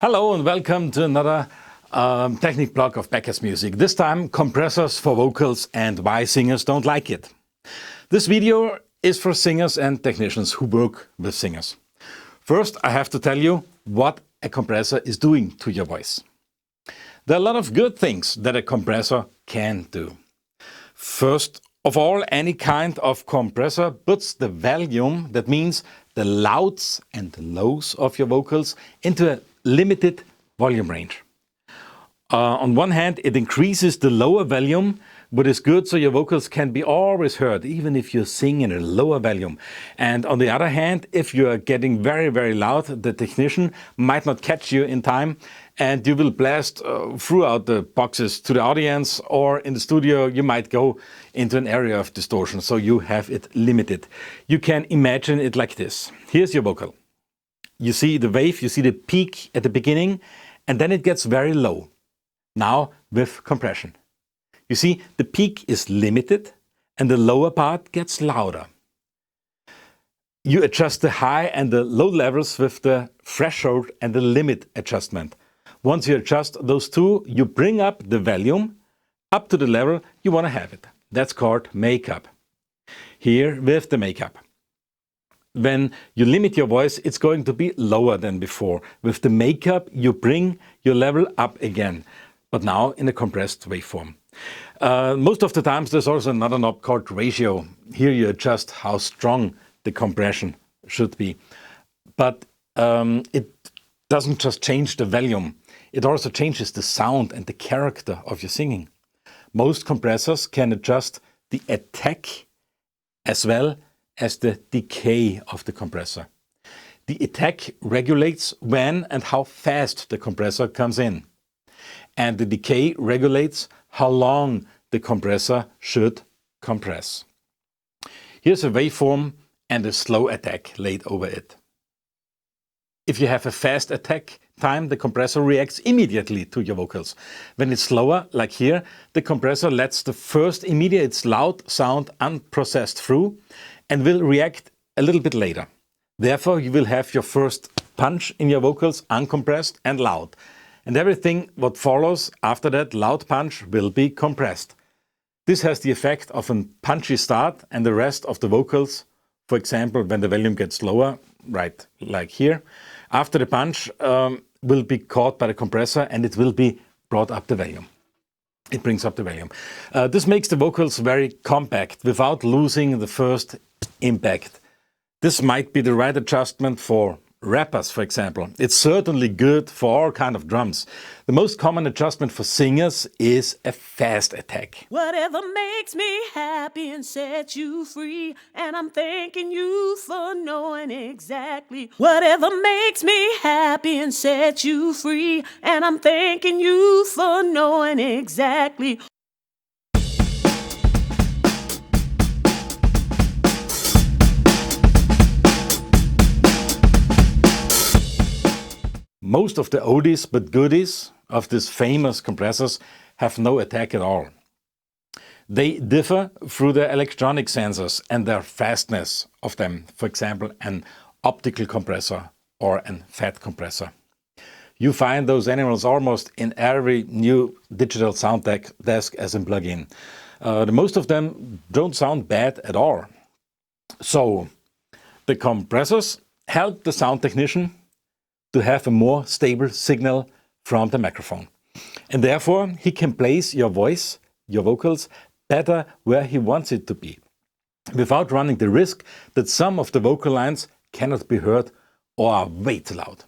Hello and welcome to another technique blog of Backheads music. This time, compressors for vocals and why singers don't like it. This video is for singers and technicians who work with singers. First, I have to tell you what a compressor is doing to your voice. There are a lot of good things that a compressor can do. First of all, any kind of compressor puts the volume, that means the louds and the lows of your vocals, into a limited volume range. On one hand, it increases the lower volume, but is good so your vocals can be always heard, even if you sing in a lower volume. And on the other hand, if you are getting very, very loud, the technician might not catch you in time, and you will blast throughout the boxes to the audience, or in the studio you might go into an area of distortion, so you have it limited. You can imagine it like this. Here's your vocal. You see the wave, you see the peak at the beginning, and then it gets very low. Now with compression. You see, the peak is limited and the lower part gets louder. You adjust the high and the low levels with the threshold and the limit adjustment. Once you adjust those two, you bring up the volume up to the level you want to have it. That's called makeup. Here with the makeup. When you limit your voice, it's going to be lower than before. With the makeup, you bring your level up again, but now in a compressed waveform. Most of the times there's also another knob called ratio. Here you adjust how strong the compression should be. But it doesn't just change the volume, it also changes the sound and the character of your singing. Most compressors can adjust the attack as well as the decay of the compressor. The attack regulates when and how fast the compressor comes in. And the decay regulates how long the compressor should compress. Here's a waveform and a slow attack laid over it. If you have a fast attack time, the compressor reacts immediately to your vocals. When it's slower, like here, the compressor lets the first immediate loud sound unprocessed through and will react a little bit later. Therefore, you will have your first punch in your vocals uncompressed and loud. And everything what follows after that loud punch will be compressed. This has the effect of a punchy start, and the rest of the vocals, for example, when the volume gets lower, right like here, after the punch will be caught by the compressor and it will be brought up the volume. It brings up the volume. This makes the vocals very compact without losing the first impact. This might be the right adjustment for rappers, for example. It's certainly good for all kind of drums. The most common adjustment for singers is a fast attack. Whatever makes me happy and sets you free, and I'm thanking you for knowing exactly. Whatever makes me happy and sets you free, and I'm thanking you for knowing exactly. Most of the oldies but goodies of these famous compressors have no attack at all. They differ through the electronic sensors and their fastness of them, for example, an optical compressor or a fat compressor. You find those animals almost in every new digital sound desk as a plugin. Most of them don't sound bad at all. So, the compressors help the sound technician to have a more stable signal from the microphone. And therefore, he can place your voice, your vocals, better where he wants it to be, without running the risk that some of the vocal lines cannot be heard or are way too loud.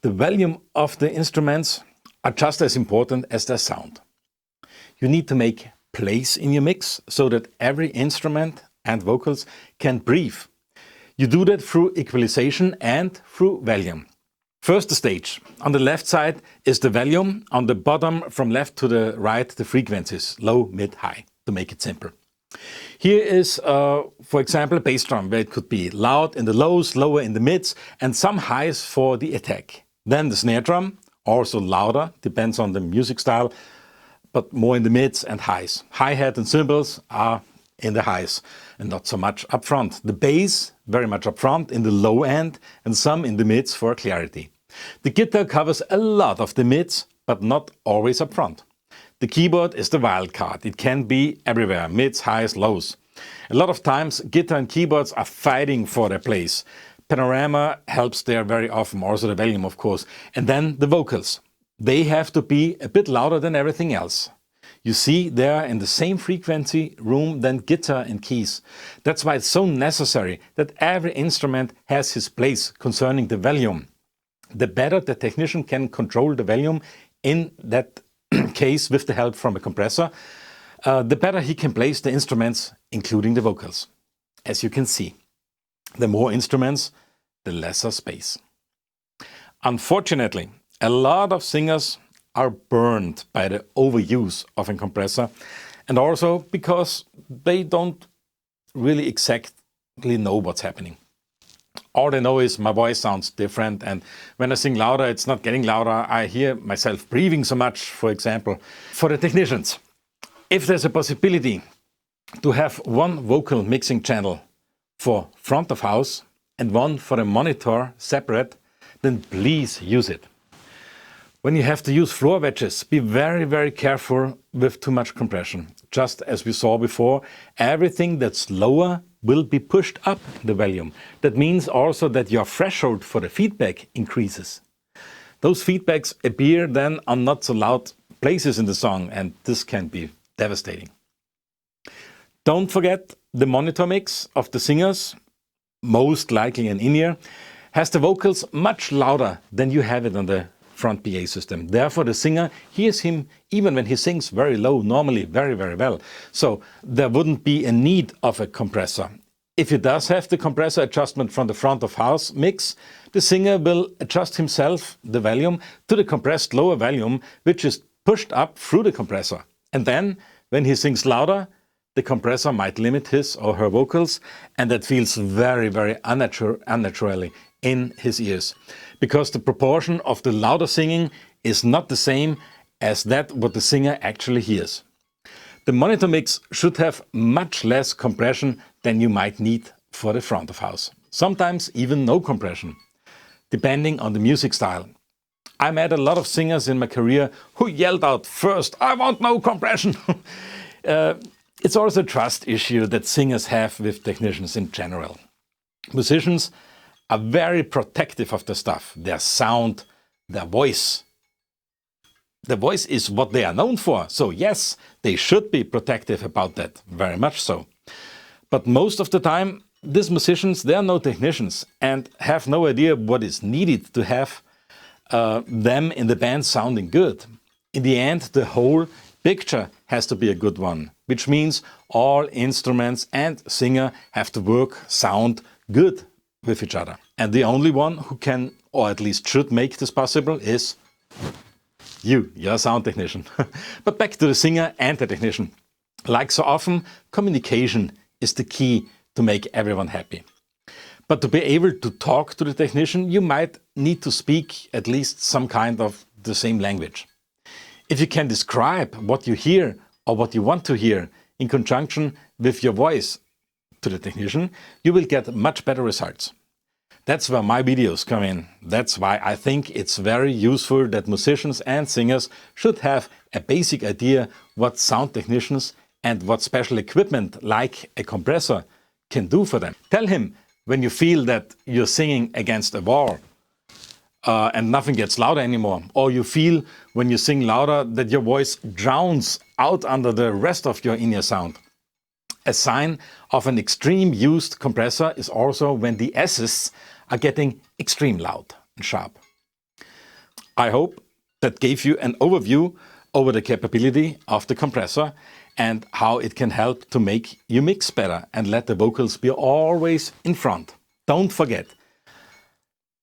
The volume of the instruments are just as important as their sound. You need to make place in your mix so that every instrument and vocals can breathe. You do that through equalization and through volume. First, the stage. On the left side is the volume. On the bottom, from left to the right, the frequencies, low, mid, high, to make it simple. Here is, for example, a bass drum, where it could be loud in the lows, lower in the mids, and some highs for the attack. Then the snare drum, also louder, depends on the music style, but more in the mids and highs. Hi-hat and cymbals are in the highs and not so much up front. The bass, very much up front in the low end and some in the mids for clarity. The guitar covers a lot of the mids, but not always up front. The keyboard is the wild card. It can be everywhere, mids, highs, lows. A lot of times guitar and keyboards are fighting for their place. Panorama helps there very often, also the volume of course. And then the vocals. They have to be a bit louder than everything else. You see, they are in the same frequency room than guitar and keys. That's why it's so necessary that every instrument has his place concerning the volume. The better the technician can control the volume in that case with the help from a compressor, the better he can place the instruments, including the vocals. As you can see, the more instruments, the lesser space. Unfortunately, a lot of singers are burned by the overuse of a compressor, and also because they don't really exactly know what's happening. All they know is my voice sounds different, and when I sing louder, it's not getting louder. I hear myself breathing so much, for example. For the technicians, if there's a possibility to have one vocal mixing channel for front of house and one for a monitor separate, then please use it. When you have to use floor wedges, be very, very careful with too much compression. Just as we saw before, everything that's lower will be pushed up the volume. That means also that your threshold for the feedback increases. Those feedbacks appear then on not so loud places in the song, and this can be devastating. Don't forget the monitor mix of the singers, most likely an in-ear, has the vocals much louder than you have it on the front PA system. Therefore, the singer hears him even when he sings very low, normally very, very well. So there wouldn't be a need of a compressor. If he does have the compressor adjustment from the front of house mix, the singer will adjust himself the volume to the compressed lower volume, which is pushed up through the compressor. And then, when he sings louder, the compressor might limit his or her vocals, and that feels very, very unnaturally in his ears, because the proportion of the louder singing is not the same as that what the singer actually hears. The monitor mix should have much less compression than you might need for the front of house. Sometimes even no compression, depending on the music style. I met a lot of singers in my career who yelled out first, "I want no compression!" It's also a trust issue that singers have with technicians in general. Musicians are very protective of their stuff, their sound, their voice. The voice is what they are known for, so yes, they should be protective about that, very much so. But most of the time, these musicians, they are no technicians and have no idea what is needed to have them in the band sounding good. In the end, the whole picture has to be a good one, which means all instruments and singer have to work, sound good with each other. And the only one who can, or at least should make this possible is you're a sound technician. But back to the singer and the technician. Like so often, communication is the key to make everyone happy. But to be able to talk to the technician, you might need to speak at least some kind of the same language. If you can describe what you hear or what you want to hear in conjunction with your voice to the technician, you will get much better results. That's where my videos come in. That's why I think it's very useful that musicians and singers should have a basic idea what sound technicians and what special equipment like a compressor can do for them. Tell him when you feel that you're singing against a wall and nothing gets louder anymore, or you feel when you sing louder that your voice drowns out under the rest of your in-ear sound. A sign of an extreme used compressor is also when the S's are getting extreme loud and sharp. I hope that gave you an overview over the capability of the compressor and how it can help to make you mix better and let the vocals be always in front. Don't forget,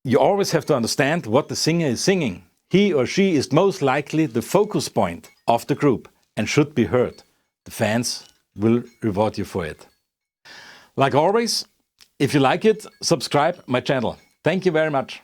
you always have to understand what the singer is singing. He or she is most likely the focus point of the group and should be heard. The fans will reward you for it. Like always, if you like it, subscribe my channel. Thank you very much.